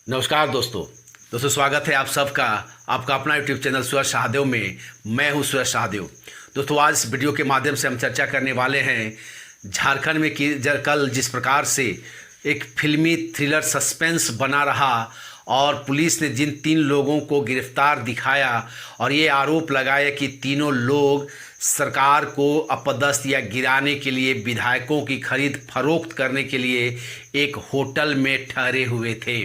नमस्कार दोस्तों स्वागत है आप सबका आपका अपना यूट्यूब चैनल सूरज शाहदेव में। मैं हूं सूरज शाहदेव। दोस्तों आज इस वीडियो के माध्यम से हम चर्चा करने वाले हैं झारखंड में कि कल जिस प्रकार से एक फिल्मी थ्रिलर सस्पेंस बना रहा और पुलिस ने जिन 3 लोगों को गिरफ्तार दिखाया और ये आरोप लगाया कि तीनों लोग सरकार को अपदस्थ या गिराने के लिए विधायकों की खरीद फरोख्त करने के लिए एक होटल में ठहरे हुए थे।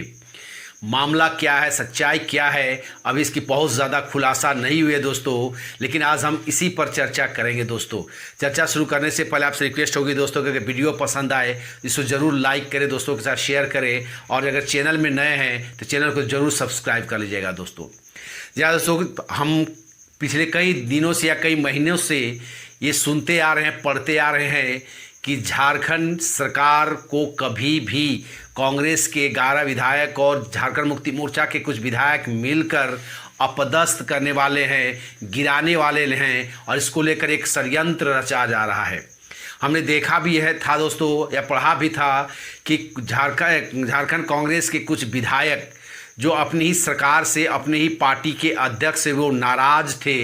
मामला क्या है, सच्चाई क्या है, अभी इसकी बहुत ज़्यादा खुलासा नहीं हुई है दोस्तों, लेकिन आज हम इसी पर चर्चा करेंगे। दोस्तों चर्चा शुरू करने से पहले आपसे रिक्वेस्ट होगी दोस्तों कि अगर वीडियो पसंद आए तो इसको ज़रूर लाइक करें, दोस्तों के साथ शेयर करें और अगर चैनल में नए हैं तो चैनल को ज़रूर सब्सक्राइब कर लीजिएगा। दोस्तों दोस्तों हम पिछले कई दिनों से या कई महीनों से ये सुनते आ रहे हैं, पढ़ते आ रहे हैं कि झारखंड सरकार को कभी भी कांग्रेस के 11 विधायक और झारखंड मुक्ति मोर्चा के कुछ विधायक मिलकर अपदस्थ करने वाले हैं, गिराने वाले हैं और इसको लेकर एक षड्यंत्र रचा जा रहा है। हमने देखा भी था दोस्तों या पढ़ा भी था कि झारखंड कांग्रेस के कुछ विधायक जो अपनी ही सरकार से, अपने ही पार्टी के अध्यक्ष से वो नाराज़ थे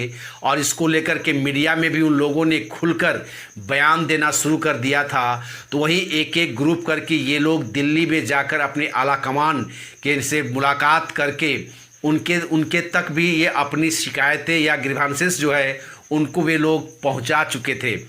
और इसको लेकर के मीडिया में भी उन लोगों ने खुलकर बयान देना शुरू कर दिया था। तो वहीं एक एक ग्रुप करके ये लोग दिल्ली में जाकर अपने आला कमान के से मुलाकात करके उनके तक भी ये अपनी शिकायतें या ग्रीवांसेस जो है उनको वे लोग पहुंचा चुके थे।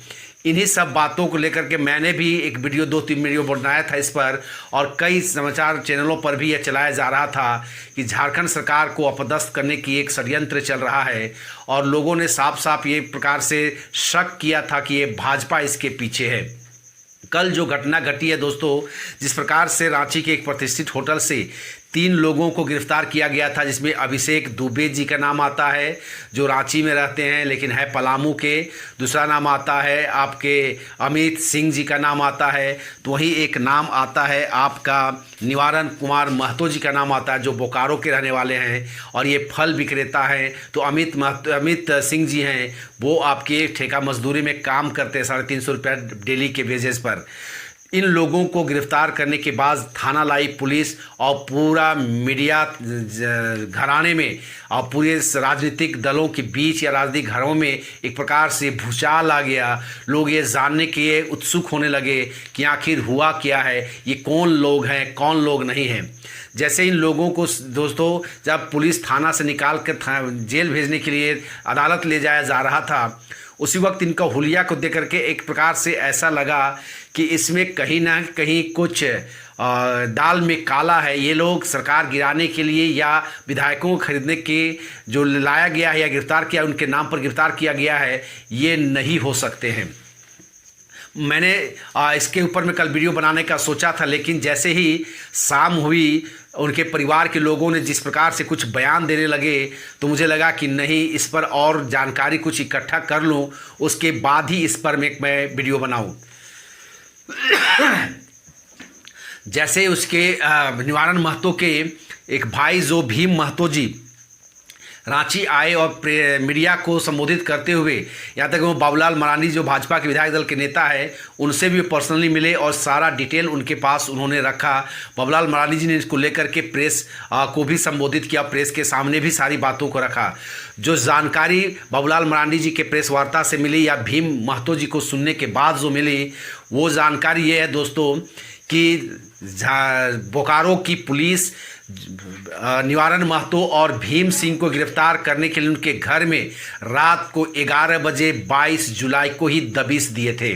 इन्हीं सब बातों को लेकर के मैंने भी एक वीडियो 2-3 वीडियो बनाया था इस पर और कई समाचार चैनलों पर भी यह चलाया जा रहा था कि झारखंड सरकार को अपदस्थ करने की एक षड्यंत्र चल रहा है और लोगों ने साफ साफ ये प्रकार से शक किया था कि ये भाजपा इसके पीछे है। कल जो घटना घटी है दोस्तों, जिस प्रकार से रांची के एक प्रतिष्ठित होटल से 3 लोगों को गिरफ्तार किया गया था, जिसमें अभिषेक दुबे जी का नाम आता है जो रांची में रहते हैं लेकिन है पलामू के, दूसरा नाम आता है आपके अमित सिंह जी का नाम आता है, तो वहीं एक नाम आता है आपका निवारण कुमार महतो जी का नाम आता है जो बोकारो के रहने वाले हैं और ये फल विक्रेता हैं। तो अमित सिंह जी हैं वो आपके ठेका मजदूरी में काम करते हैं 350 रुपया डेली के बेसिस पर। इन लोगों को गिरफ्तार करने के बाद थाना लाई पुलिस और पूरा मीडिया घराने में और पूरे राजनीतिक दलों के बीच या राजनीतिक घरों में एक प्रकार से भूचाल आ गया। लोग ये जानने के लिए उत्सुक होने लगे कि आखिर हुआ क्या है, ये कौन लोग हैं, कौन लोग नहीं हैं। जैसे इन लोगों को दोस्तों जब पुलिस थाना से निकाल कर जेल भेजने के लिए अदालत ले जाया जा रहा था, उसी वक्त इनका हुलिया को देख करके एक प्रकार से ऐसा लगा कि इसमें कहीं ना कहीं कुछ दाल में काला है। ये लोग सरकार गिराने के लिए या विधायकों को खरीदने के जो लाया गया है या गिरफ्तार किया, उनके नाम पर गिरफ्तार किया गया है, ये नहीं हो सकते हैं। मैंने इसके ऊपर में कल वीडियो बनाने का सोचा था, लेकिन जैसे ही शाम हुई उनके परिवार के लोगों ने जिस प्रकार से कुछ बयान देने लगे तो मुझे लगा कि नहीं, इस पर और जानकारी कुछ इकट्ठा कर लूं, उसके बाद ही इस पर मैं वीडियो बनाऊं। जैसे उसके निवारण महतो के एक भाई जो भीम महतो जी रांची आए और मीडिया को संबोधित करते हुए यहाँ तक वो बाबूलाल मरांडी जो भाजपा के विधायक दल के नेता है उनसे भी पर्सनली मिले और सारा डिटेल उनके पास उन्होंने रखा। बाबूलाल मरांडी जी ने इसको लेकर के प्रेस को भी संबोधित किया, प्रेस के सामने भी सारी बातों को रखा। जो जानकारी बाबूलाल मरांडी जी के प्रेस वार्ता से मिली या भीम महतो जी को सुनने के बाद जो मिली, वो जानकारी ये है दोस्तों कि बोकारो की पुलिस निवारण महतो और भीम सिंह को गिरफ्तार करने के लिए उनके घर में रात को 11 बजे 22 जुलाई को ही दबिश दिए थे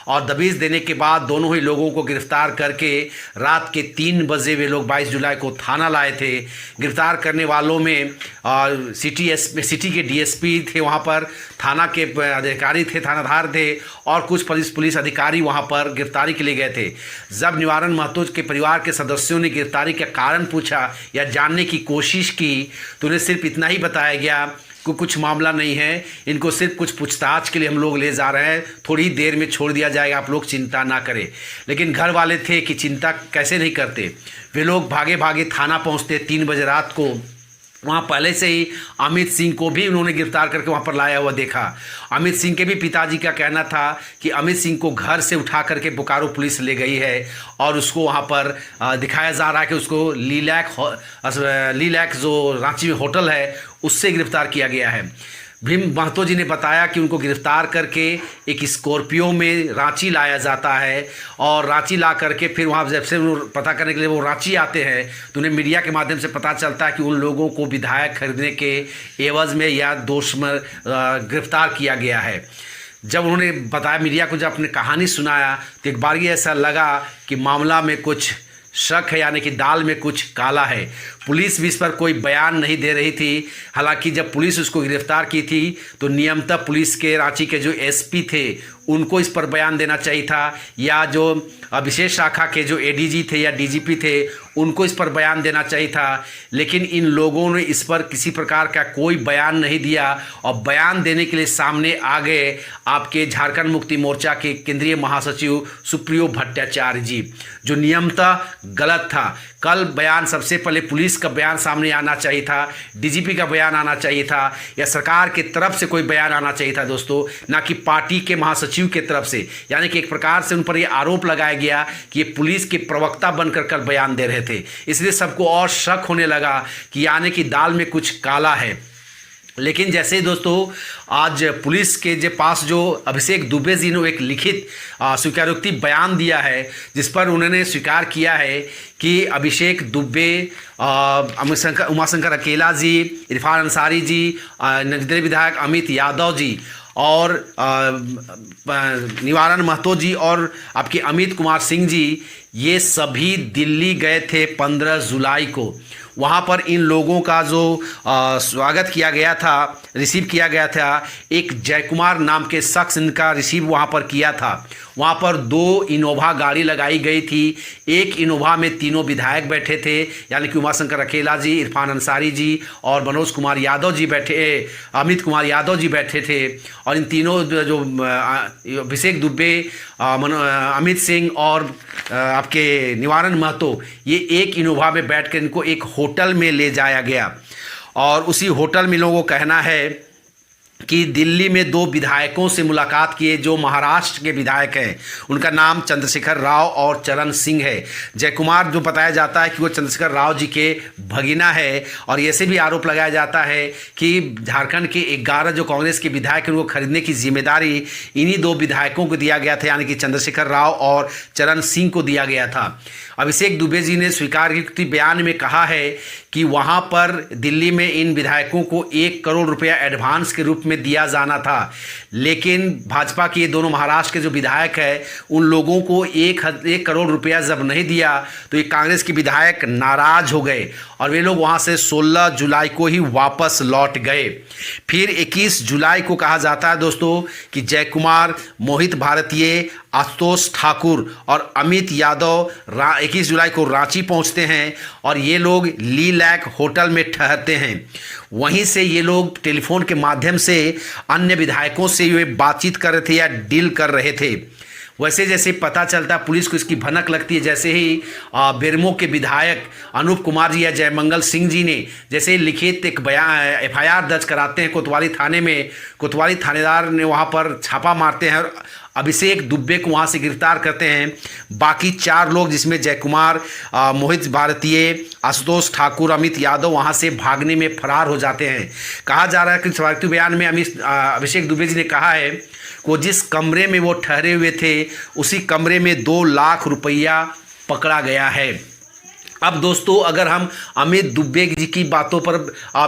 और दबिश देने के बाद दोनों ही लोगों को गिरफ्तार करके रात के 3 बजे वे लोग 22 जुलाई को थाना लाए थे। गिरफ्तार करने वालों में सिटी के डीएसपी थे, वहाँ पर थाना के अधिकारी थे, थानाधार थे और कुछ पुलिस अधिकारी वहाँ पर गिरफ्तारी के लिए गए थे। जब निवारण महतो के परिवार के सदस्यों ने गिरफ्तारी का कारण पूछा या जानने की कोशिश की तो उन्हें सिर्फ इतना ही बताया गया कि कुछ मामला नहीं है, इनको सिर्फ कुछ पूछताछ के लिए हम लोग ले जा रहे हैं, थोड़ी देर में छोड़ दिया जाएगा, आप लोग चिंता ना करें। लेकिन घर वाले थे कि चिंता कैसे नहीं करते, वे लोग भागे भागे थाना पहुंचते 3 बजे रात को वहाँ पहले से ही अमित सिंह को भी उन्होंने गिरफ्तार करके वहाँ पर लाया हुआ देखा। अमित सिंह के भी पिताजी का कहना था कि अमित सिंह को घर से उठा करके बोकारो पुलिस ले गई है और उसको वहाँ पर दिखाया जा रहा है कि उसको लीलैक जो रांची में होटल है उससे गिरफ्तार किया गया है। भीम महतो जी ने बताया कि उनको गिरफ्तार करके एक स्कॉर्पियो में रांची लाया जाता है और रांची ला करके फिर वहाँ जब से पता करने के लिए वो रांची आते हैं तो उन्हें मीडिया के माध्यम से पता चलता है कि उन लोगों को विधायक खरीदने के एवज़ में या दोष में गिरफ्तार किया गया है। जब उन्होंने बताया, मीडिया को जब अपनी कहानी सुनाया तो एक बार ऐसा लगा कि मामला में कुछ शक है, यानी कि दाल में कुछ काला है। पुलिस भी इस पर कोई बयान नहीं दे रही थी। हालांकि जब पुलिस उसको गिरफ्तार की थी तो नियमतः पुलिस के रांची के जो एसपी थे उनको इस पर बयान देना चाहिए था, या जो विशेष शाखा के जो एडीजी थे या डीजीपी थे उनको इस पर बयान देना चाहिए था। लेकिन इन लोगों ने इस पर किसी प्रकार का कोई बयान नहीं दिया और बयान देने के लिए सामने आ गए आपके झारखंड मुक्ति मोर्चा के केंद्रीय महासचिव सुप्रियो भट्टाचार्य जी, जो नियमतः गलत था। कल बयान सबसे पहले पुलिस का बयान सामने आना चाहिए था, डीजीपी का बयान आना चाहिए था, या सरकार की तरफ से कोई बयान आना चाहिए था दोस्तों, ना कि पार्टी के महासचिव के तरफ से। यानी कि एक प्रकार से उन पर यह आरोप लगाया गया कि ये पुलिस के प्रवक्ता बनकर कल बयान दे रहे थे। इसलिए सबको और शक होने लगा कि यानी कि दाल में कुछ काला है। लेकिन जैसे ही दोस्तों आज पुलिस के पास जो अभिषेक दुबे जी ने एक लिखित स्वीकारोक्ति बयान दिया है, जिस पर उन्होंने स्वीकार किया है कि अभिषेक दुबे, उमाशंकर अकेला जी, इरफान अंसारी जी, निर्दलीय विधायक अमित यादव जी और निवारण महतो जी और आपके अमित कुमार सिंह जी, ये सभी दिल्ली गए थे 15 जुलाई को। वहाँ पर इन लोगों का जो स्वागत किया गया था, रिसीव किया गया था, एक जयकुमार नाम के शख्स इनका रिसीव वहाँ पर किया था। वहाँ पर 2 इनोवा गाड़ी लगाई गई थी। एक इनोवा में तीनों विधायक बैठे थे, यानी कि उमाशंकर अकेला जी, इरफान अंसारी जी और मनोज कुमार यादव जी बैठे, अमित कुमार यादव जी बैठे थे। और इन तीनों जो अभिषेक दुबे, अमित सिंह और आपके निवारण महतो, ये एक इनोवा में बैठ कर इनको एक होटल में ले जाया गया। और उसी होटल में लोगों को कहना है कि दिल्ली में 2 विधायकों से मुलाकात किए जो महाराष्ट्र के विधायक हैं। उनका नाम चंद्रशेखर राव और चरण सिंह है। जयकुमार जो बताया जाता है कि वो चंद्रशेखर राव जी के भगीना है, और ऐसे भी आरोप लगाया जाता है कि झारखंड के 11 जो कांग्रेस के विधायक हैं उनको खरीदने की जिम्मेदारी इन्हीं 2 विधायकों को दिया गया था, यानी कि चंद्रशेखर राव और चरण सिंह को दिया गया था। अभिषेक दुबे जी ने स्वीकारोक्ति बयान में कहा है कि वहाँ पर दिल्ली में इन विधायकों को 1 करोड़ रुपया एडवांस के रूप में दिया जाना था। लेकिन भाजपा के ये दोनों महाराष्ट्र के जो विधायक हैं उन लोगों को 1 करोड़ रुपया जब नहीं दिया तो ये कांग्रेस के विधायक नाराज हो गए और वे लोग वहाँ से 16 जुलाई को ही वापस लौट गए। फिर 21 जुलाई को कहा जाता है दोस्तों कि जयकुमार, मोहित भारतीय, आशुतोष ठाकुर और अमित यादव 21 जुलाई को रांची पहुंचते हैं और ये लोग लीलैक होटल में ठहरते हैं। वहीं से ये लोग टेलीफोन के माध्यम से अन्य विधायकों से ये बातचीत कर रहे थे या डील कर रहे थे। वैसे जैसे पता चलता पुलिस को इसकी भनक लगती है, जैसे ही बेरमो के विधायक अनूप कुमार जी या जयमंगल सिंह जी ने जैसे लिखित एक बयान FIR दर्ज कराते हैं कोतवाली थाने में, कोतवाली थानेदार ने वहाँ पर छापा मारते हैं और अभिषेक दुबे को वहाँ से गिरफ्तार करते हैं। बाकी 4 लोग जिसमें जयकुमार, मोहित भारतीय, आशुतोष ठाकुर, अमित यादव वहाँ से भागने में फरार हो जाते हैं। कहा जा रहा है कि स्वीकारोक्ति बयान में अभिषेक दुबे जी ने कहा है वो जिस कमरे में वो ठहरे हुए थे उसी कमरे में 2 लाख रुपया पकड़ा गया है। अब दोस्तों अगर हम अमित दुबे जी की बातों पर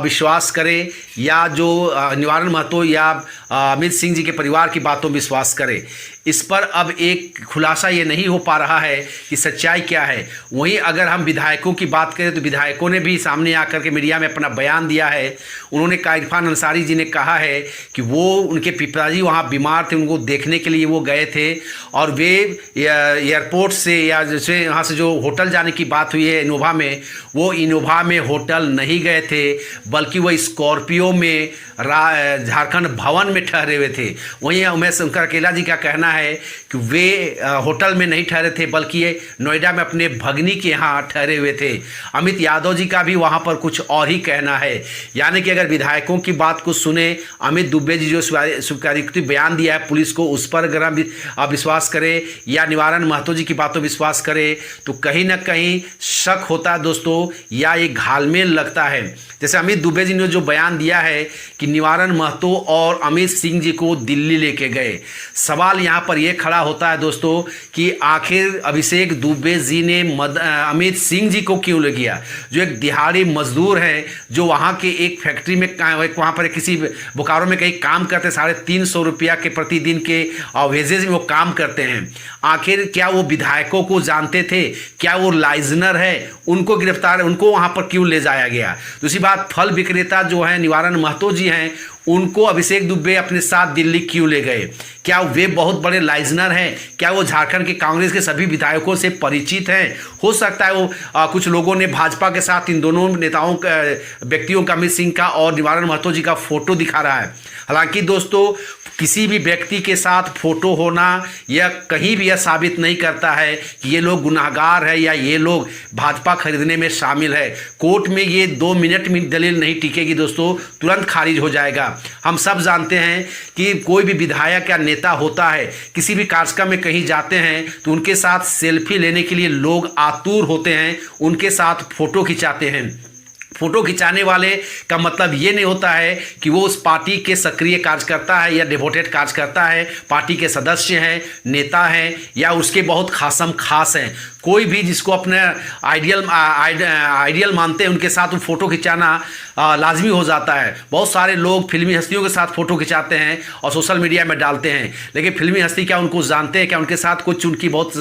विश्वास करें या जो निवारण महतो या अमित सिंह जी के परिवार की बातों में विश्वास करें, इस पर अब एक खुलासा ये नहीं हो पा रहा है कि सच्चाई क्या है। वहीं अगर हम विधायकों की बात करें तो विधायकों ने भी सामने आकर के मीडिया में अपना बयान दिया है। उन्होंने कहा, इरफान अंसारी जी ने कहा है कि वो उनके पिताजी वहाँ बीमार थे, उनको देखने के लिए वो गए थे और वे एयरपोर्ट से या जैसे यहाँ से जो होटल जाने की बात हुई है इनोवा में, वो इनोवा में होटल नहीं गए थे बल्कि वो स्कॉर्पियो में झारखंड भवन में ठहरे हुए थे। वहीं उमेश शंकर अकेला जी का कहना है कि वे होटल में नहीं ठहरे थे, बल्कि ये नोएडा में अपने भगनी के यहाँ ठहरे हुए थे। अमित यादव जी का भी वहाँ पर कुछ और ही कहना है। यानी कि अगर विधायकों की बात को सुने, अमित दुबे जी जो स्वीकारोक्ति बयान दिया है पुलिस को, उस पर अगर हम विश्वास करें या निवारण महतो जी की बातों विश्वास करें, तो कहीं ना कहीं शक होता है दोस्तों, या एक घालमेल लगता है। जैसे अमित दुबे जी ने जो बयान दिया है कि निवारण महतो और अमित सिंह जी को दिल्ली लेके गए, सवाल यहाँ पर यह खड़ा होता है दोस्तों कि आखिर अभिषेक दुबे जी ने अमित सिंह जी को क्यों ले गया, जो एक दिहाड़ी मजदूर हैं, जो वहाँ के एक फैक्ट्री में वहाँ पर किसी बोकारो में कहीं काम करते, 350 रुपया के प्रतिदिन के वेजेज में वो काम करते हैं। आखिर क्या वो विधायकों को जानते थे? क्या वो लाइजनर है? उनको गिरफ्तार, उनको वहाँ पर क्यों ले जाया गया? दूसरी बात, फल विक्रेता जो है निवारण महतो जी हैं, उनको अभिषेक दुबे अपने साथ दिल्ली क्यों ले गए? क्या वे बहुत बड़े लाइजनर हैं? क्या वो झारखंड के कांग्रेस के सभी विधायकों से परिचित हैं? हो सकता है वो कुछ लोगों ने भाजपा के साथ इन दोनों नेताओं का, व्यक्तियों का, अमित सिंह का और निवारण महतो जी का फोटो दिखा रहा है। हालांकि दोस्तों, किसी भी व्यक्ति के साथ फोटो होना यह कहीं भी यह साबित नहीं करता है कि ये लोग गुनाहगार है या ये लोग भाजपा खरीदने में शामिल है। कोर्ट में ये 2 मिनट में दलील नहीं टिकेगी दोस्तों, तुरंत खारिज हो जाएगा। हम सब जानते हैं कि कोई भी विधायक या नेता होता है, किसी भी कार्यक्रम में कहीं जाते हैं तो उनके साथ सेल्फी लेने के लिए लोग आतुर होते हैं, उनके साथ फोटो खिंचाते हैं। फोटो खिंचाने वाले का मतलब ये नहीं होता है कि वो उस पार्टी के सक्रिय कार्यकर्ता है या डिवोटेड कार्यकर्ता है, पार्टी के सदस्य हैं, नेता हैं या उसके बहुत खासम खास हैं। कोई भी जिसको अपने आइडियल मानते हैं उनके साथ वो फ़ोटो खिंचाना लाजमी हो जाता है। बहुत सारे लोग फिल्मी हस्तियों के साथ फ़ोटो खिंचाते हैं और सोशल मीडिया में डालते हैं, लेकिन फिल्मी हस्ती क्या उनको जानते हैं? क्या उनके साथ कुछ उनकी बहुत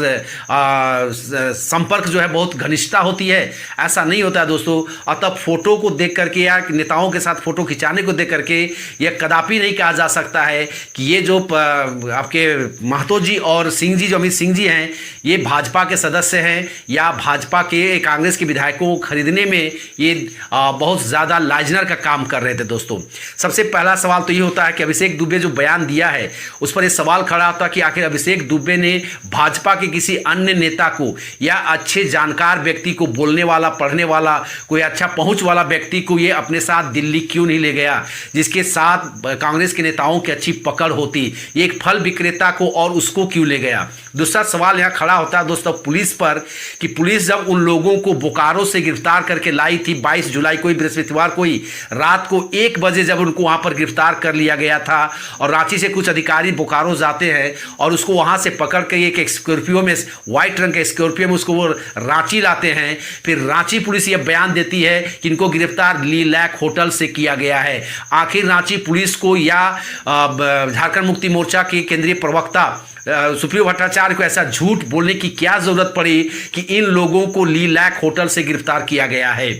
संपर्क जो है बहुत घनिष्ठता होती है? ऐसा नहीं होता है दोस्तों। अतः फ़ोटो को देख करके या नेताओं के साथ फ़ोटो खिंचाने को देख करके यह कदापि नहीं कहा जा सकता है कि ये जो आपके महतो जी और सिंह जी, जो अमित सिंह जी हैं, ये भाजपा के सदस्य हैं या भाजपा के कांग्रेस के विधायकों को खरीदने में ये बहुत ज़्यादा लाइजनर का काम कर रहे थे दोस्तों। सबसे पहला सवाल तो ये होता है कि अभिषेक दुबे जो बयान दिया है उस पर ये सवाल खड़ा होता है कि आखिर अभिषेक दुबे ने भाजपा के किसी अन्य नेता को या अच्छे जानकार व्यक्ति को, बोलने वाला, पढ़ने वाला, कोई अच्छा पहुंच वाला व्यक्ति को ये अपने साथ दिल्ली क्यों नहीं ले गया, जिसके साथ कांग्रेस के नेताओं की अच्छी पकड़ होती? ये एक फल विक्रेता को और उसको क्यों ले गया? दूसरा सवाल यहाँ खड़ा होता है दोस्तों पुलिस पर कि पुलिस जब उन लोगों को बोकारो से गिरफ्तार करके लाई थी 22 जुलाई को, बृहस्पतिवार को ही रात को 1 बजे जब उनको वहाँ पर गिरफ्तार कर लिया गया था और रांची से कुछ अधिकारी बोकारो जाते हैं और उसको वहाँ से पकड़ के एक स्कॉर्पियो में, व्हाइट रंग के स्कॉर्पियो में उसको वो रांची लाते हैं। फिर रांची पुलिस ये बयान देती है कि इनको गिरफ्तार ली लैक होटल से किया गया है। आखिर रांची पुलिस को या झारखंड मुक्ति मोर्चा के केंद्रीय प्रवक्ता सुप्रियो भट्टाचार्य को ऐसा झूठ बोलने की क्या जरूरत पड़ी कि इन लोगों को ली लैक होटल से गिरफ्तार किया गया है?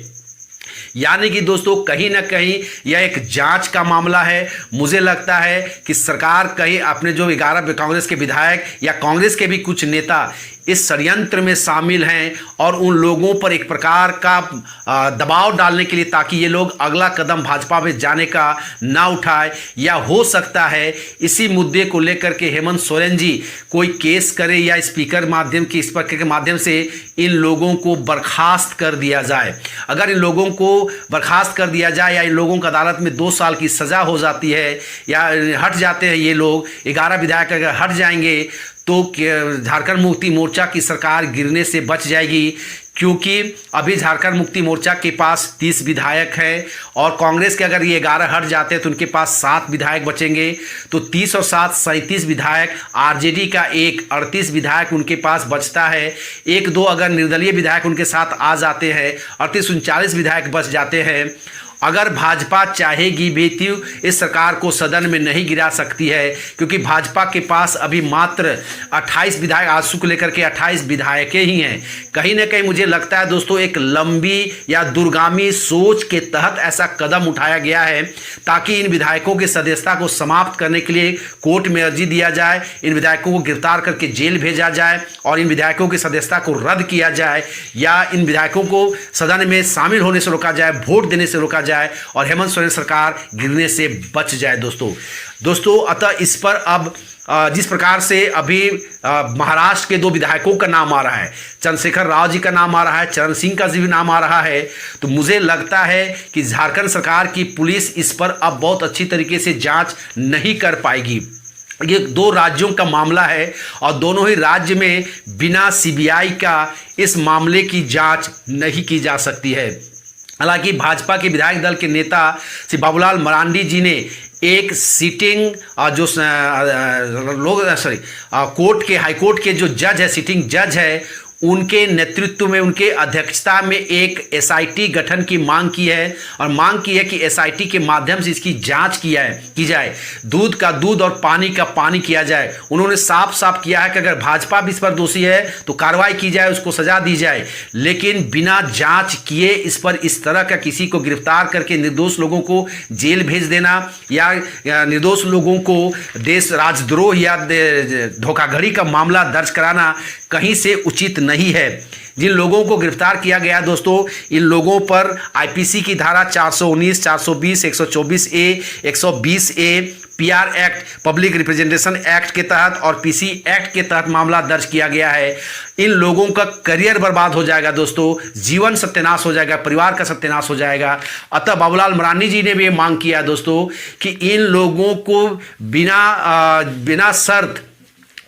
यानी कि दोस्तों कहीं ना कहीं यह एक जांच का मामला है। मुझे लगता है कि सरकार कहीं अपने जो 11 कांग्रेस के विधायक या कांग्रेस के भी कुछ नेता इस षड्यंत्र में शामिल हैं और उन लोगों पर एक प्रकार का दबाव डालने के लिए, ताकि ये लोग अगला कदम भाजपा में जाने का ना उठाए। या हो सकता है इसी मुद्दे को लेकर के हेमंत सोरेन जी कोई केस करे या स्पीकर के माध्यम से इन लोगों को बर्खास्त कर दिया जाए। अगर इन लोगों को बर्खास्त कर दिया जाए या इन लोगों को अदालत में 2 साल की सज़ा हो जाती है या हट जाते हैं ये लोग, 11 विधायक अगर हट जाएंगे तो झारखंड मुक्ति मोर्चा की सरकार गिरने से बच जाएगी। क्योंकि अभी झारखंड मुक्ति मोर्चा के पास 30 विधायक हैं और कांग्रेस के अगर ये 11 हट जाते हैं तो उनके पास 7 विधायक बचेंगे। तो 30 और 7 37 विधायक, आरजेडी का 38 विधायक उनके पास बचता है। 1-2 अगर निर्दलीय विधायक उनके साथ आ जाते हैं, 38-39 विधायक बच जाते हैं। अगर भाजपा चाहेगी भी तो इस सरकार को सदन में नहीं गिरा सकती है, क्योंकि भाजपा के पास अभी मात्र 28 विधायक, आजसू को लेकर के 28 विधायक ही हैं। कहीं ना कहीं मुझे लगता है दोस्तों एक लंबी या दूरगामी सोच के तहत ऐसा कदम उठाया गया है ताकि इन विधायकों की सदस्यता को समाप्त करने के लिए कोर्ट में अर्जी दिया जाए, इन विधायकों को गिरफ्तार करके जेल भेजा जाए और इन विधायकों की सदस्यता को रद्द किया जाए या इन विधायकों को सदन में शामिल होने से रोका जाए, वोट देने से रोका जाए और हेमंत सोरेन सरकार गिरने से बच जाए। दोस्तों दोस्तों अतः इस पर अब जिस प्रकार से अभी महाराष्ट्र के 2 विधायकों का नाम आ रहा है, चंद्रशेखर राव जी का नाम आ रहा है, चरण सिंह का भी नाम आ रहा है, तो मुझे लगता है कि झारखंड सरकार की पुलिस इस पर अब बहुत अच्छी तरीके से जांच नहीं कर पाएगी। ये 2 राज्यों का मामला है और दोनों ही राज्य में बिना सीबीआई का इस मामले की जांच नहीं की जा सकती है। हालांकि भाजपा के विधायक दल के नेता श्री बाबूलाल मरांडी जी ने एक सिटिंग जो कोर्ट के हाईकोर्ट के जो जज है, सिटिंग जज है, उनके नेतृत्व में, उनके अध्यक्षता में एक एसआईटी गठन की मांग की है और मांग की है कि एसआईटी के माध्यम से इसकी जांच की जाए, दूध का दूध और पानी का पानी किया जाए। उन्होंने साफ साफ किया है कि अगर भाजपा भी इस पर दोषी है तो कार्रवाई की जाए, उसको सजा दी जाए, लेकिन बिना जांच किए इस पर इस तरह का किसी को गिरफ्तार करके निर्दोष लोगों को जेल भेज देना या निर्दोष लोगों को देश राजद्रोह या धोखाधड़ी का मामला दर्ज कराना कहीं से उचित नहीं है। जिन लोगों को गिरफ्तार किया गया दोस्तों, इन लोगों पर आईपीसी की धारा 419, 420, 124 A, 120 A, PR act, public representation act के तहत और पीसी एक्ट के तहत मामला दर्ज किया गया है। इन लोगों का करियर बर्बाद हो जाएगा दोस्तों, जीवन सत्यानाश हो जाएगा, परिवार का सत्यानाश हो जाएगा। अतः बाबूलाल मरांडी जी ने भी ये मांग किया है दोस्तों कि इन लोगों को बिना शर्त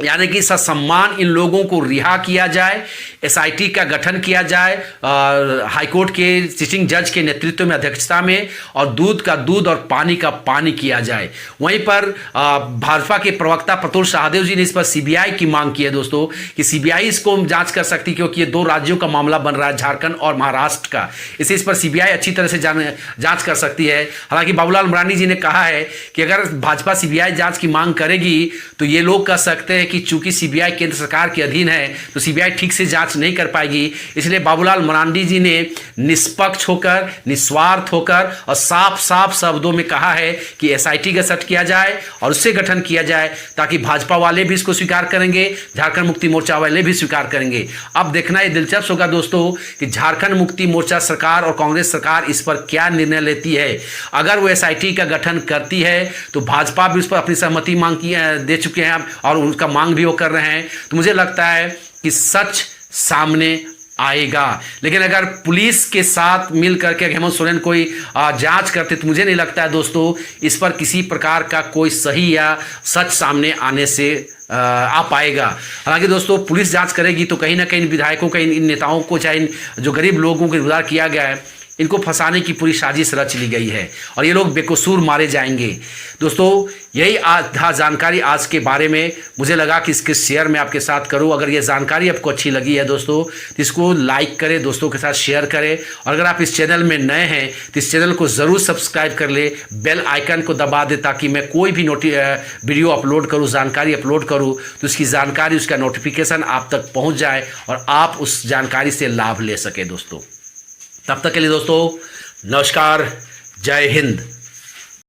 यानी कि ससम्मान इन लोगों को रिहा किया जाए, एसआईटी का गठन किया जाए हाईकोर्ट के सिटिंग जज के नेतृत्व में, अध्यक्षता में, और दूध का दूध और पानी का पानी किया जाए। वहीं पर भाजपा के प्रवक्ता प्रतुल शाहदेव जी ने इस पर सीबीआई की मांग की है दोस्तों कि सीबीआई इसको जांच कर सकती है, क्योंकि ये 2 राज्यों का मामला बन रहा है, झारखंड और महाराष्ट्र का। इस पर सीबीआई अच्छी तरह से जांच कर सकती है। हालांकि बाबूलाल मरांडी जी ने कहा है कि अगर भाजपा सीबीआई जांच की मांग करेगी तो ये लोग कह सकते हैं कि चूंकि सीबीआई केंद्र सरकार के अधीन है तो सीबीआई ठीक से जांच नहीं कर पाएगी। इसलिए बाबूलाल मरांडी जी ने निष्पक्ष होकर, निस्वार्थ होकर और साफ साफ शब्दों में कहा है कि एसआईटी गठन किया जाए और उससे गठन किया जाए, ताकि भाजपा वाले भी इसको स्वीकार करेंगे, झारखंड मुक्ति मोर्चा वाले भी स्वीकार करेंगे। अब देखना ये दिलचस्प होगा दोस्तों कि झारखंड मुक्ति मोर्चा सरकार और कांग्रेस सरकार इस पर क्या निर्णय लेती है। अगर वो एसआईटी का गठन करती है तो भाजपा भी उस पर अपनी सहमति दे चुके हैं और उनका मांग भी वो कर रहे हैं, तो मुझे लगता है कि सच सामने आएगा। लेकिन अगर पुलिस के साथ मिल करके हेमंत सोरेन कोई जांच करते तो मुझे नहीं लगता है दोस्तों इस पर किसी प्रकार का कोई सही या सच सामने आने से आ पाएगा। हालांकि दोस्तों पुलिस जांच करेगी तो कहीं ना कहीं इन विधायकों का, इन नेताओं को, चाहे इन जो गरीब लोगों को गिरफ्तार किया गया है, इनको फंसाने की पूरी साजिश रच ली गई है और ये लोग बेकसूर मारे जाएंगे। दोस्तों यही था जानकारी आज के बारे में। मुझे लगा कि इसके शेयर मैं आपके साथ करूं। अगर ये जानकारी आपको अच्छी लगी है दोस्तों तो इसको लाइक करें, दोस्तों के साथ शेयर करें, और अगर आप इस चैनल में नए हैं तो इस चैनल को ज़रूर सब्सक्राइब कर ले, बेल आइकन को दबा दे, ताकि मैं कोई भी वीडियो अपलोड करूँ, जानकारी अपलोड करूँ तो उसकी जानकारी, उसका नोटिफिकेशन आप तक पहुँच जाए और आप उस जानकारी से लाभ ले सकें दोस्तों। तब तक के लिए दोस्तों नमस्कार, जय हिंद।